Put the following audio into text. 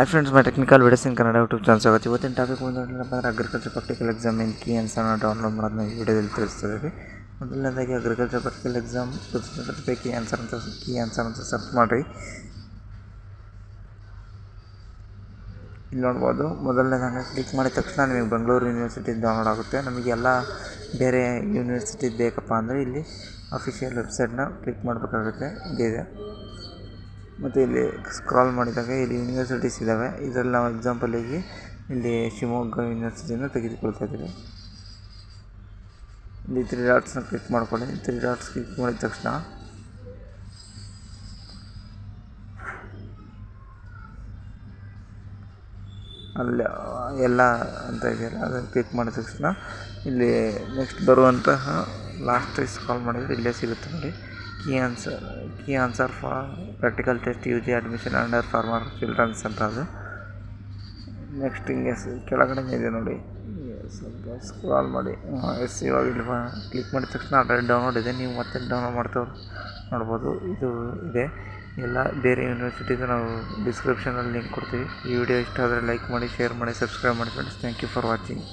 Hi friends, ಮೈ technical videos ಇನ್ Kannada YouTube channel ಸ್ವಾಗತ. ಇವತ್ತಿನ topic ಬಂದಂದ್ರೆ agriculture practical exam ಏನು key ಆನ್ಸರ್ನ download ಮಾಡೋದನ್ನ ಈ ವಿಡಿಯೋದಲ್ಲಿ ತಿಳಿಸ್ತಿದ್ದೀವಿ. ಮೊದಲನೇದಾಗಿ agriculture practical exam 2025 key answer ಅಂತ ಸರ್ಚ್ ಮಾಡಿರಿ. ಇಲ್ಲಿ ನೋಡ್ಬೋದು, ಮೊದಲನೇದಾಗಿ ಕ್ಲಿಕ್ ಮಾಡಿದ ತಕ್ಷಣ ನಿಮಗೆ ಬೆಂಗಳೂರು ಯೂನಿವರ್ಸಿಟಿ ಡೌನ್ಲೋಡ್ ಆಗುತ್ತೆ. ನಮಗೆಲ್ಲ ಬೇರೆ ಯೂನಿವರ್ಸಿಟಿ ಬೇಕಪ್ಪ ಅಂದರೆ ಇಲ್ಲಿ ಅಫಿಷಿಯಲ್ ವೆಬ್ಸೈಟ್ನ ಕ್ಲಿಕ್ ಮಾಡಬೇಕಾಗುತ್ತೆ. ಇದೆ ಮತ್ತು ಇಲ್ಲಿ ಸ್ಕ್ರಾಲ್ ಮಾಡಿದಾಗ ಇಲ್ಲಿ ಯೂನಿವರ್ಸಿಟೀಸ್ ಇದ್ದಾವೆ. ಇದರಲ್ಲಿ ನಾವು ಎಕ್ಸಾಂಪಲಿಗೆ ಇಲ್ಲಿ ಶಿವಮೊಗ್ಗ ಯೂನಿವರ್ಸಿಟಿಯನ್ನು ತೆಗೆದುಕೊಳ್ತಾ ಇದ್ದೀವಿ. ಇಲ್ಲಿ 3 ಡಾಟ್ಸ್ನ ಕ್ಲಿಕ್ ಮಾಡ್ಕೊಳ್ಳಿ. 3 ಡಾಟ್ಸ್ ಕ್ಲಿಕ್ ಮಾಡಿದ ತಕ್ಷಣ ಅಲ್ಲಿ ಎಲ್ಲ ಅಂತ ಇದೆಯಲ್ಲ, ಅದನ್ನು ಕ್ಲಿಕ್ ಮಾಡಿದ ತಕ್ಷಣ ಇಲ್ಲಿ ನೆಕ್ಸ್ಟ್ ಬರುವಂತಹ ಲಾಸ್ಟ್ ಸ್ಕ್ರಾಲ್ ಮಾಡಿದರೆ ಇಲ್ಲೇ ಸಿಗುತ್ತೆ ನೋಡಿ. Key answer for practical test UG admission under former children's ಅಂತ. ಅದು ನೆಕ್ಸ್ಟ್ ಹಿಂಗೆ ಕೆಳಗಡೆ ಇದೆ ನೋಡಿ, ಸ್ವಲ್ಪ ಸ್ಕ್ರಾಲ್ ಮಾಡಿ. ಇವಾಗ ಇಲ್ಲಿ ಕ್ಲಿಕ್ ಮಾಡಿದ ತಕ್ಷಣ ಆಲ್ರೆಡಿ ಡೌನ್ಲೋಡ್ ಇದೆ. ನೀವು ಮತ್ತೆ ಡೌನ್ಲೋಡ್ ಮಾಡ್ತಾ ನೋಡ್ಬೋದು. ಇದು ಇದೆ ಎಲ್ಲ ಬೇರೆ ಯೂನಿವರ್ಸಿಟಿದು ನಾವು ಡಿಸ್ಕ್ರಿಪ್ಷನಲ್ಲಿ ಲಿಂಕ್ ಕೊಡ್ತೀವಿ. ಈ ವಿಡಿಯೋ ಇಷ್ಟ ಆದರೆ ಲೈಕ್ ಮಾಡಿ, ಶೇರ್ ಮಾಡಿ, ಸಬ್ಸ್ಕ್ರೈಬ್ ಮಾಡಿ friends. Thank you for watching.